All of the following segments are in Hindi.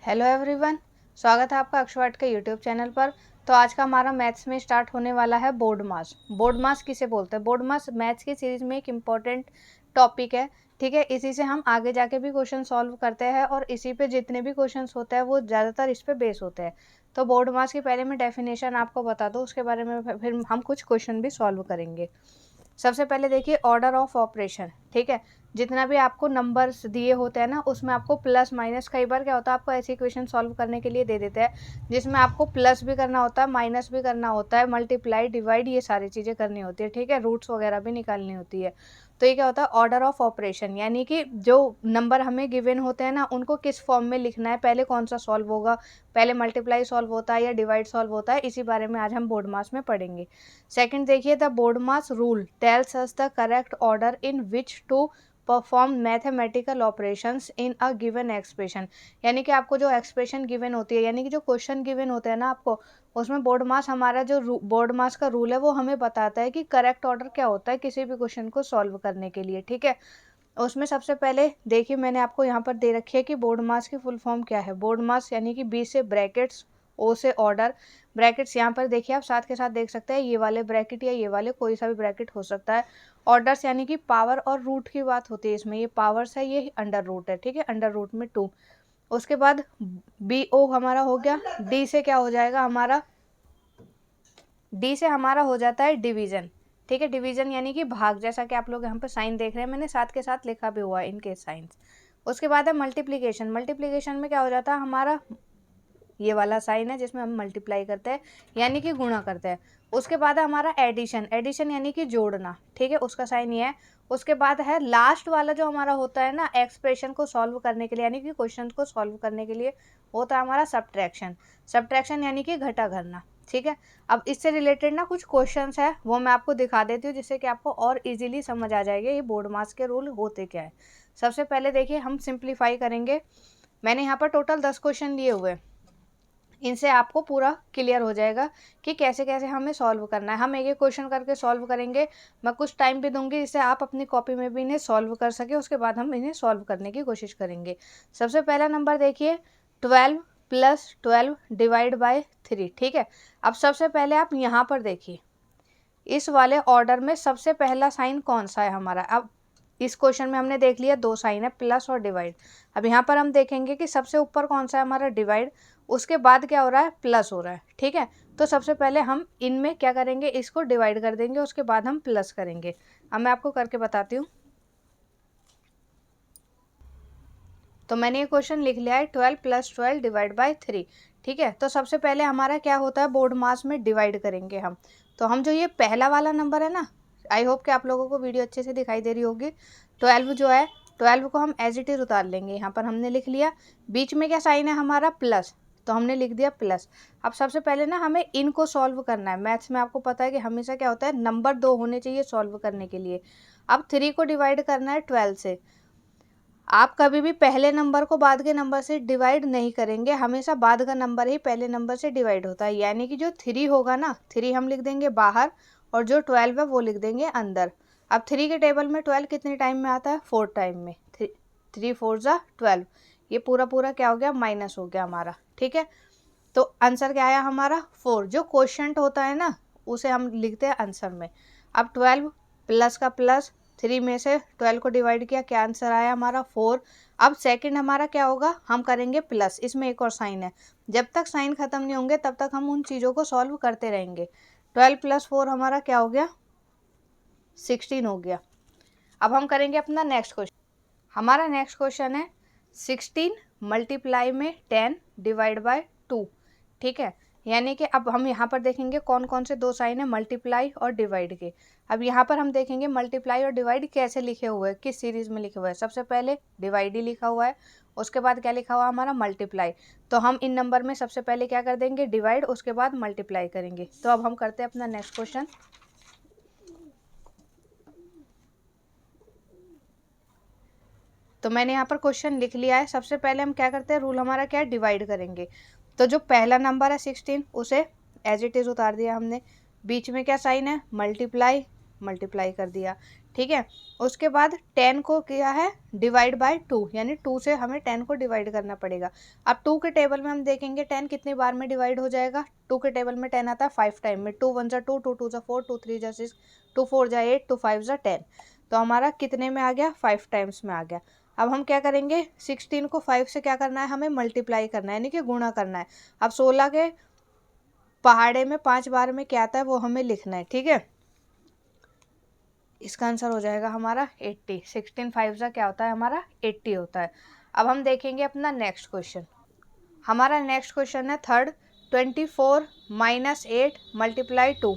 हेलो एवरीवन, स्वागत है आपका अक्षवाट के यूट्यूब चैनल पर। तो आज का हमारा मैथ्स में स्टार्ट होने वाला है बोर्ड मास। बोर्ड मास किसे बोलते हैं? बोर्ड मास मैथ्स की सीरीज में एक इम्पॉर्टेंट टॉपिक है, ठीक है। इसी से हम आगे जाके भी क्वेश्चन सॉल्व करते हैं और इसी पे जितने भी क्वेश्चन होते हैं वो ज़्यादातर इस पे बेस होते हैं। तो बोर्ड मास की पहले मैं डेफिनेशन आपको बता दूँ, उसके बारे में फिर हम कुछ क्वेश्चन भी सॉल्व करेंगे। सबसे पहले देखिए ऑर्डर ऑफ ऑपरेशन, ठीक है। जितना भी आपको नंबर्स दिए होते हैं ना, उसमें आपको प्लस माइनस, कई बार क्या होता है आपको ऐसे इक्वेशन सॉल्व करने के लिए दे देते हैं जिसमें आपको प्लस भी करना होता है, माइनस भी करना होता है, मल्टीप्लाई, डिवाइड, ये सारी चीज़ें करनी होती है, ठीक है। रूट्स वगैरह भी निकालनी होती है। तो ये क्या होता है ऑर्डर ऑफ ऑपरेशन, यानी कि जो नंबर हमें गिवन होते हैं ना उनको किस फॉर्म में लिखना है, पहले कौन सा सॉल्व होगा, पहले मल्टीप्लाई सॉल्व होता है या डिवाइड सॉल्व होता है, इसी बारे में आज हम बोर्ड मास में पढ़ेंगे। सेकंड देखिए, the BODMAS rule tells us the correct order in which to perform mathematical operations in a given expression. यानी कि आपको जो एक्सप्रेशन गिवन होती है, यानी कि जो क्वेश्चन गिवन होते हैं ना आपको, उसमें बोर्ड मास, हमारा जो बोर्ड मास का रूल है वो हमें बताता है कि करेक्ट ऑर्डर क्या होता है किसी भी क्वेश्चन को सॉल्व करने के लिए, ठीक है। उसमें सबसे पहले देखिए मैंने आपको यहाँ पर दे रखी है कि बोर्ड मास की फुल फॉर्म क्या है। बोर्ड मास यानी कि बी से ब्रैकेट्स, ओ से ऑर्डर, ब्रैकेट्स यहाँ पर देखिए आप साथ के साथ देख सकते हैं, ये वाले ब्रैकेट या ये वाले कोई सा भी ब्रैकेट हो सकता है। ऑर्डर्स यानी कि पावर और रूट की बात होती है इसमें, ये पावर्स है, ये अंडर रूट है, ठीक है, अंडर रूट में 2। उसके बाद बी ओ हमारा हो गया। डी से क्या हो जाएगा हमारा, डी से हमारा हो जाता है डिवीजन, ठीक है। डिवीजन यानी कि भाग, जैसा कि आप लोग यहाँ पर साइन देख रहे हैं, मैंने साथ के साथ लिखा भी हुआ है इनके साइंस। उसके बाद है मल्टीप्लिकेशन। मल्टीप्लिकेशन में क्या हो जाता है हमारा, ये वाला साइन है जिसमें हम मल्टीप्लाई करते हैं यानी कि गुणा करते हैं। उसके बाद है हमारा एडिशन। एडिशन यानी कि जोड़ना, ठीक है, उसका साइन ये है। उसके बाद है लास्ट वाला जो हमारा होता है ना एक्सप्रेशन को सॉल्व करने के लिए, यानी कि क्वेश्चन को सॉल्व करने के लिए, होता है हमारा सब्ट्रैक्शन। सब्ट्रैक्शन यानी कि घटा करना, ठीक है। अब इससे रिलेटेड ना कुछ क्वेश्चंस है वो मैं आपको दिखा देती हूँ जिससे कि आपको और इजीली समझ आ जाएगा ये बोर्ड मास के रूल होते क्या है। सबसे पहले देखिए हम सिंप्लीफाई करेंगे। मैंने यहाँ पर टोटल 10 क्वेश्चन लिए हुए, इनसे आपको पूरा क्लियर हो जाएगा कि कैसे कैसे हमें सॉल्व करना है। हम एक एक क्वेश्चन करके सॉल्व करेंगे, मैं कुछ टाइम भी दूंगी जिससे आप अपनी कॉपी में भी इन्हें सॉल्व कर सके, उसके बाद हम इन्हें सॉल्व करने की कोशिश करेंगे। सबसे पहला नंबर देखिए 12 + 12 डिवाइड बाय 3, ठीक है। अब सबसे पहले आप यहाँ पर देखिए इस वाले ऑर्डर में सबसे पहला साइन कौन सा है हमारा। अब इस क्वेश्चन में हमने देख लिया दो साइन है, प्लस और डिवाइड। अब यहाँ पर हम देखेंगे कि सबसे ऊपर कौन सा है हमारा, डिवाइड, उसके बाद क्या हो रहा है, प्लस हो रहा है, ठीक है। तो सबसे पहले हम इनमें क्या करेंगे, इसको डिवाइड कर देंगे, उसके बाद हम प्लस करेंगे। अब मैं आपको करके बताती हूँ। तो मैंने ये क्वेश्चन लिख लिया है 12 + 12 डिवाइड बाय 3, ठीक है। तो सबसे पहले हमारा क्या होता है, बोर्ड मास में डिवाइड करेंगे हम। तो हम जो ये पहला वाला नंबर है ना, आई होप कि आप लोगों को वीडियो अच्छे से दिखाई दे रही होगी। 12 जो है, 12 को हम एज इट इज उतार लेंगे, यहाँ पर हमने लिख लिया। बीच में क्या साइन है हमारा, प्लस, तो हमने लिख दिया प्लस। अब सबसे पहले ना हमें इनको सॉल्व करना है। मैथ्स में आपको पता है कि हमेशा क्या होता है, नंबर 2 होने चाहिए सॉल्व करने के लिए। अब 3 को डिवाइड करना है 12 से। आप कभी भी पहले नंबर को बाद के नंबर से डिवाइड नहीं करेंगे, हमेशा बाद का नंबर ही पहले नंबर से डिवाइड होता है। यानी कि जो 3 होगा ना, 3 हम लिख देंगे बाहर और जो 12 है वो लिख देंगे अंदर। अब 3 के टेबल में 12 कितने टाइम में आता है, 4 टाइम में। 3 4 ज़ा 12, ये पूरा पूरा क्या हो गया, माइनस हो गया हमारा, ठीक है। तो आंसर क्या आया हमारा, 4। जो क्वोशंट होता है ना उसे हम लिखते हैं आंसर में। अब 12 प्लस का प्लस, 3 में से 12 को डिवाइड किया, क्या आंसर आया हमारा, 4। अब सेकंड हमारा क्या होगा, हम करेंगे प्लस, इसमें एक और साइन है। जब तक साइन खत्म नहीं होंगे तब तक हम उन चीज़ों को सॉल्व करते रहेंगे। 12 + 4 हमारा क्या हो गया, 16 हो गया। अब हम करेंगे अपना नेक्स्ट क्वेश्चन। हमारा नेक्स्ट क्वेश्चन है 16 मल्टीप्लाई में 10 डिवाइड बाय 2, ठीक है। यानी कि अब हम यहाँ पर देखेंगे कौन कौन से दो साइन है, मल्टीप्लाई और डिवाइड के। अब यहाँ पर हम देखेंगे मल्टीप्लाई और डिवाइड कैसे लिखे हुए हैं, किस सीरीज में लिखे हुए हैं। सबसे पहले डिवाइड ही लिखा हुआ है, उसके बाद क्या लिखा हुआ है हमारा, मल्टीप्लाई। तो हम इन नंबर में सबसे पहले क्या कर देंगे, डिवाइड, उसके बाद मल्टीप्लाई करेंगे। तो अब हम करते हैं अपना नेक्स्ट क्वेश्चन। तो मैंने यहाँ पर क्वेश्चन लिख लिया है। सबसे पहले हम क्या करते हैं, रूल हमारा क्या है, डिवाइड करेंगे। तो जो पहला नंबर है 16 उसे एज इट इज़ उतार दिया हमने। बीच में क्या साइन है, मल्टीप्लाई, मल्टीप्लाई कर दिया, ठीक है। उसके बाद 10 को किया है डिवाइड बाय 2, यानी 2 से हमें 10 को डिवाइड करना पड़ेगा। अब 2 के टेबल में हम देखेंगे 10 कितनी बार में डिवाइड हो जाएगा। 2 के टेबल में 10 आता है 5 टाइम में। 2 1 2, 2 2 4, 2 3 6, 2 4 8, 2 5 10। तो हमारा कितने में आ गया, 5 टाइम्स में आ गया। अब हम क्या करेंगे, 16 को 5 से क्या करना है, हमें मल्टीप्लाई करना है, यानी कि गुणा करना है। अब 16 के पहाड़े में 5 बार में क्या आता है वो हमें लिखना है, ठीक है। इसका आंसर हो जाएगा हमारा 80। 16 5 का क्या होता है हमारा 80 होता है। अब हम देखेंगे अपना नेक्स्ट क्वेश्चन। हमारा नेक्स्ट क्वेश्चन है थर्ड, 24 माइनस 8 मल्टीप्लाई 2,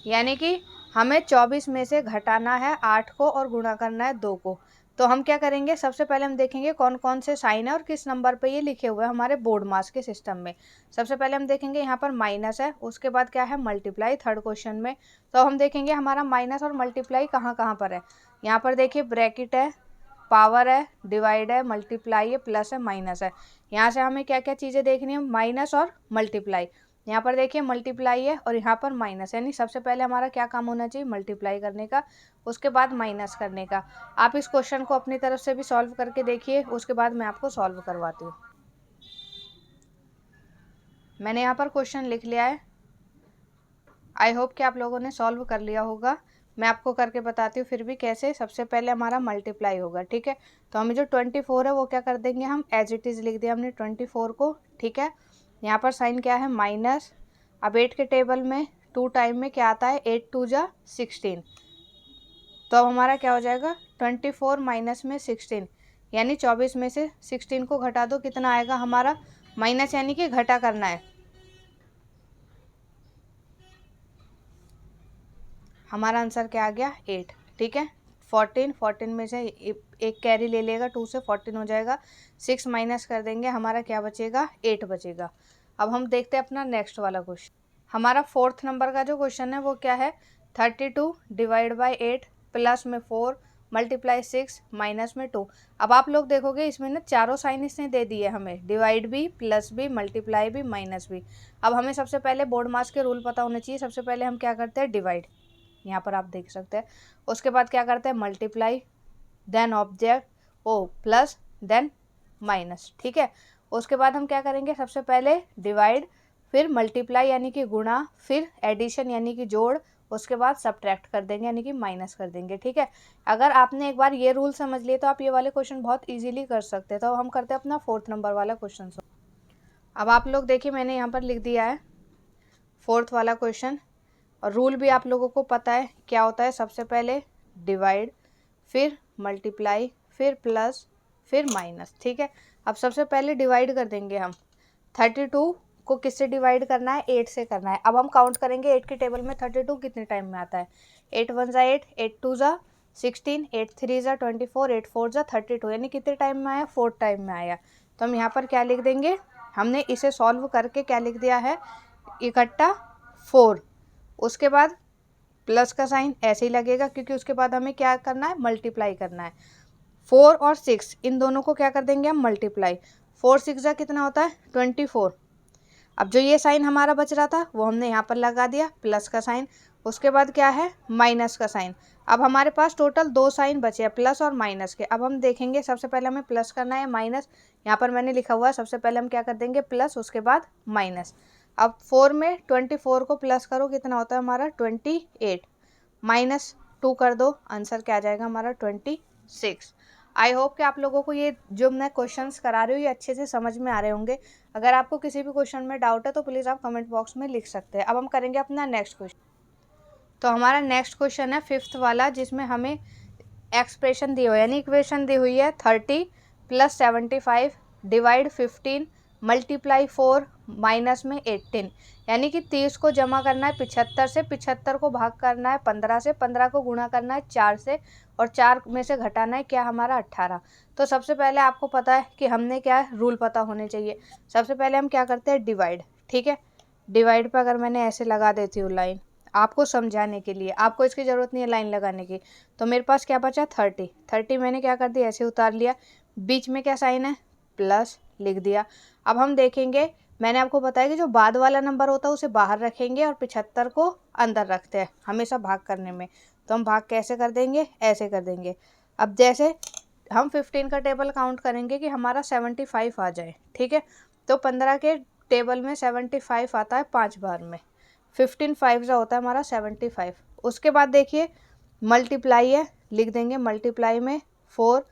यानी कि हमें 24 में से घटाना है 8 को और गुणा करना है 2 को। तो हम क्या करेंगे, सबसे पहले हम देखेंगे कौन कौन से साइन है और किस नंबर पे ये लिखे हुए हैं हमारे बोर्ड मास के सिस्टम में। सबसे पहले हम देखेंगे यहाँ पर माइनस है, उसके बाद क्या है मल्टीप्लाई थर्ड क्वेश्चन में। तो हम देखेंगे हमारा माइनस और मल्टीप्लाई कहाँ कहाँ पर है। यहाँ पर देखिए ब्रैकेट है, पावर है, डिवाइड है, मल्टीप्लाई है, प्लस है, माइनस है। यहाँ से हमें क्या क्या चीज़ें देखनी है, माइनस और मल्टीप्लाई। यहाँ पर देखिए मल्टीप्लाई है और यहाँ पर माइनस, यानी सबसे पहले हमारा क्या काम होना चाहिए, मल्टीप्लाई करने का, उसके बाद माइनस करने का। आप इस क्वेश्चन को अपनी तरफ से भी सॉल्व करके देखिए, उसके बाद मैं आपको सॉल्व करवाती हूँ। मैंने यहाँ पर क्वेश्चन लिख लिया है, आई होप कि आप लोगों ने सॉल्व कर लिया होगा। मैं आपको करके बताती हूँ फिर भी कैसे। सबसे पहले हमारा मल्टीप्लाई होगा, ठीक है। तो हमें जो 24 है वो क्या कर देंगे, हम एज इट इज़ लिख दिया हमने 24 को, ठीक है। यहाँ पर साइन क्या है, माइनस। अब 8 के टेबल में 2 टाइम में क्या आता है, 8 2 जा 16। तो अब हमारा क्या हो जाएगा, 24 माइनस में 16, यानी 24 में से 16 को घटा दो, कितना आएगा हमारा माइनस, यानी कि घटा करना है। हमारा आंसर क्या आ गया, 8, ठीक है। 14 में से एक कैरी ले लेगा, 2 से 14 हो जाएगा। 6 माइनस कर देंगे, हमारा क्या बचेगा, 8 बचेगा। अब हम देखते हैं अपना नेक्स्ट वाला क्वेश्चन। हमारा 4th नंबर का जो क्वेश्चन है वो क्या है, 32 डिवाइड बाई 8 प्लस में 4 मल्टीप्लाई 6 माइनस में 2। अब आप लोग देखोगे इसमें ना चारों साइन इसने दे दिए हमें, डिवाइड भी, प्लस भी, मल्टीप्लाई भी, माइनस भी। अब हमें सबसे पहले बोर्ड मास के रूल पता होने चाहिए। सबसे पहले हम क्या करते हैं, डिवाइड, यहाँ पर आप देख सकते हैं। उसके बाद क्या करते हैं, multiply, then object O plus, then minus, ठीक है। उसके बाद हम क्या करेंगे, सबसे पहले डिवाइड, फिर मल्टीप्लाई यानी कि गुणा, फिर एडिशन यानी कि जोड़, उसके बाद सब्ट्रैक्ट कर देंगे यानी कि माइनस कर देंगे, ठीक है। अगर आपने एक बार ये रूल समझ लिए तो आप ये वाले क्वेश्चन बहुत इजीली कर सकते हैं। तो हम करते हैं अपना 4th नंबर वाला क्वेश्चन। अब आप लोग देखिए मैंने यहाँ पर लिख दिया है 4th वाला क्वेश्चन, और रूल भी आप लोगों को पता है क्या होता है। सबसे पहले डिवाइड, फिर मल्टीप्लाई, फिर प्लस, फिर माइनस, ठीक है। अब सबसे पहले डिवाइड कर देंगे हम। 32 को किससे डिवाइड करना है, 8 से करना है। अब हम काउंट करेंगे 8 के टेबल में 32 कितने टाइम में आता है। 8 1 जा 8, 8 2 जा 16, 8 3 जा 24, 8 4 जा 32, यानी कितने टाइम में आया, 4 टाइम में आया। तो हम यहाँ पर क्या लिख देंगे, हमने इसे सॉल्व करके क्या लिख दिया है, इकट्ठा 4। उसके बाद प्लस का साइन ऐसे ही लगेगा, क्योंकि उसके बाद हमें क्या करना है, मल्टीप्लाई करना है। 4 और 6 इन दोनों को क्या कर देंगे हम, मल्टीप्लाई। 4 6 जा कितना होता है, 24। अब जो ये साइन हमारा बच रहा था वो हमने यहाँ पर लगा दिया, प्लस का साइन। उसके बाद क्या है, माइनस का साइन। अब हमारे पास टोटल 2 साइन बचे हैं, प्लस और माइनस के। अब हम देखेंगे सबसे पहले हमें प्लस करना है, माइनस यहाँ पर मैंने लिखा हुआ है। सबसे पहले हम क्या कर देंगे, प्लस, उसके बाद माइनस। अब 4 में 24 को प्लस करो, कितना होता है हमारा 28, माइनस 2 कर दो, आंसर क्या आ जाएगा हमारा 26। आई होप कि आप लोगों को ये जो मैं क्वेश्चंस करा रही हूँ ये अच्छे से समझ में आ रहे होंगे। अगर आपको किसी भी क्वेश्चन में डाउट है तो प्लीज़ आप कमेंट बॉक्स में लिख सकते हैं। अब हम करेंगे अपना नेक्स्ट क्वेश्चन। तो हमारा नेक्स्ट क्वेश्चन है 5th वाला, जिसमें हमें एक्सप्रेशन दी हुई है, यानी इक्वेशन दी हुई है 30 प्लस 75 डिवाइड 15 मल्टीप्लाई 4 माइनस में 18, यानी कि 30 को जमा करना है 75 से, 75 को भाग करना है 15 से, 15 को गुणा करना है 4 से, और 4 में से घटाना है क्या हमारा 18। तो सबसे पहले आपको पता है कि हमने क्या है, रूल पता होने चाहिए। सबसे पहले हम क्या करते हैं, डिवाइड, ठीक है। डिवाइड पर अगर मैंने ऐसे लगा देती हूँ लाइन आपको समझाने के लिए, आपको इसकी ज़रूरत नहीं है लाइन लगाने की। तो मेरे पास क्या बचा, 30 मैंने क्या कर दिया, ऐसे उतार लिया। बीच में क्या साइन है, प्लस, लिख दिया। अब हम देखेंगे, मैंने आपको बताया कि जो बाद वाला नंबर होता है उसे बाहर रखेंगे और 75 को अंदर रखते हैं हमेशा भाग करने में। तो हम भाग कैसे कर देंगे, ऐसे कर देंगे। अब जैसे हम 15 का टेबल काउंट करेंगे कि हमारा 75 आ जाए, ठीक है। तो 15 के टेबल में 75 आता है 5 बार में, 15 5 का होता है हमारा 75। उसके बाद देखिए मल्टीप्लाई है, लिख देंगे मल्टीप्लाई में 4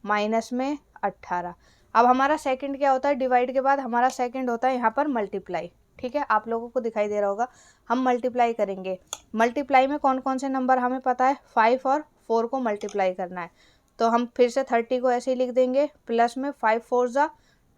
माइनस में 18। अब हमारा सेकंड क्या होता है, डिवाइड के बाद हमारा सेकंड होता है यहाँ पर मल्टीप्लाई, ठीक है। आप लोगों को दिखाई दे रहा होगा, हम मल्टीप्लाई करेंगे। मल्टीप्लाई में कौन कौन से नंबर हमें पता है, 5 और 4 को मल्टीप्लाई करना है। तो हम फिर से 30 को ऐसे ही लिख देंगे, प्लस में 5 4 जा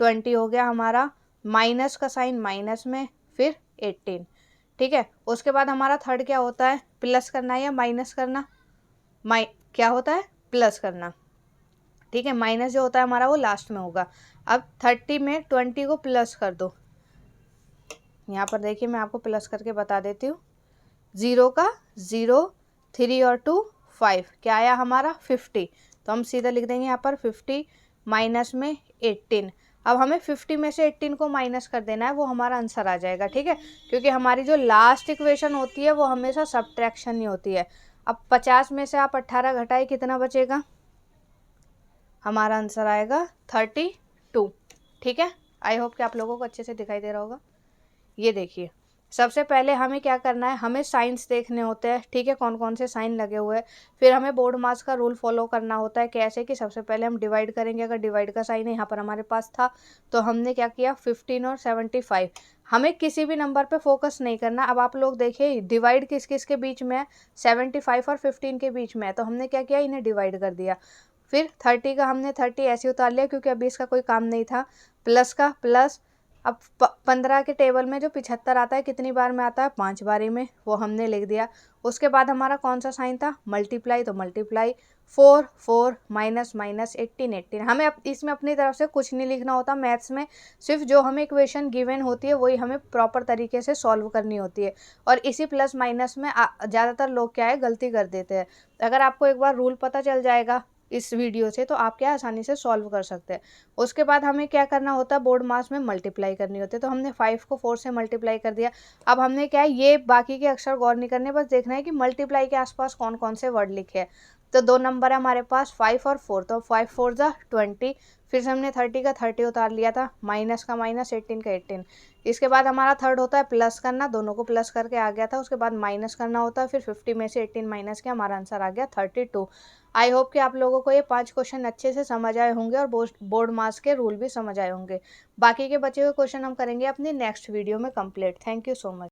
20 हो गया हमारा, माइनस का साइन माइनस में, फिर 18, ठीक है। उसके बाद हमारा थर्ड क्या होता है, प्लस करना है या माइनस करना, क्या होता है, प्लस करना, ठीक है। माइनस जो होता है हमारा वो लास्ट में होगा। अब 30 में 20 को प्लस कर दो, यहाँ पर देखिए मैं आपको प्लस करके बता देती हूँ। 0 का 0, 3 और 2 5, क्या आया हमारा 50। तो हम सीधा लिख देंगे यहाँ पर 50 माइनस में 18। अब हमें 50 में से 18 को माइनस कर देना है, वो हमारा आंसर आ जाएगा, ठीक है। क्योंकि हमारी जो लास्ट इक्वेशन होती है वो हमेशा सब्ट्रैक्शन ही होती है। अब 50 में से आप 18 घटाए, कितना बचेगा, हमारा आंसर आएगा 32, ठीक है। आई होप कि आप लोगों को अच्छे से दिखाई दे रहा होगा। ये देखिए सबसे पहले हमें क्या करना है, हमें साइंस देखने होते हैं, ठीक है, कौन कौन से साइन लगे हुए हैं। फिर हमें बोर्ड मास का रूल फॉलो करना होता है, कैसे कि सबसे पहले हम डिवाइड करेंगे। अगर डिवाइड का साइन यहाँ पर हमारे पास था तो हमने क्या किया, 15 और 75। हमें किसी भी नंबर पे फोकस नहीं करना। अब आप लोग देखिए डिवाइड किस किस के बीच में है, 75 और 15 के बीच में है। तो हमने क्या किया, इन्हें डिवाइड कर दिया। फिर 30 का हमने 30 ऐसे उतार लिया क्योंकि अभी इसका कोई काम नहीं था। प्लस का प्लस, अब 15 के टेबल में जो 75 आता है कितनी बार में आता है, 5 बारी में, वो हमने लिख दिया। उसके बाद हमारा कौन सा साइन था, मल्टीप्लाई, तो मल्टीप्लाई 4 4 माइनस माइनस 18 18। हमें इसमें अपनी तरफ से कुछ नहीं लिखना होता मैथ्स में, सिर्फ जो हमें इक्वेशन गिवन होती है वही हमें प्रॉपर तरीके से सॉल्व करनी होती है। और इसी प्लस माइनस में ज़्यादातर लोग क्या है, गलती कर देते हैं। अगर आपको एक बार रूल पता चल जाएगा इस वीडियो से तो आप क्या आसानी से सॉल्व कर सकते हैं। उसके बाद हमें क्या करना होता है, बोर्ड मास में मल्टीप्लाई करनी होती है। तो हमने 5 को 4 से मल्टीप्लाई कर दिया। अब हमने क्या है, ये बाकी के अक्षर गौर नहीं करने, बस देखना है कि मल्टीप्लाई के आसपास कौन कौन से वर्ड लिखे हैं। तो 2 नंबर है हमारे पास 5 और 4, तो 5 4 जा 20। फिर से हमने 30 का 30 उतार लिया था, माइनस का माइनस, 18 का 18। इसके बाद हमारा थर्ड होता है प्लस करना, दोनों को प्लस करके आ गया था। उसके बाद माइनस करना होता है, फिर 50 में से 18 माइनस किया, हमारा आंसर आ गया 32। आई होप कि आप लोगों को ये 5 क्वेश्चन अच्छे से समझ आए होंगे और बोर्ड मास के रूल भी समझ आए होंगे। बाकी के बचे हुए क्वेश्चन हम करेंगे अपनी नेक्स्ट वीडियो में complete. Thank you so much.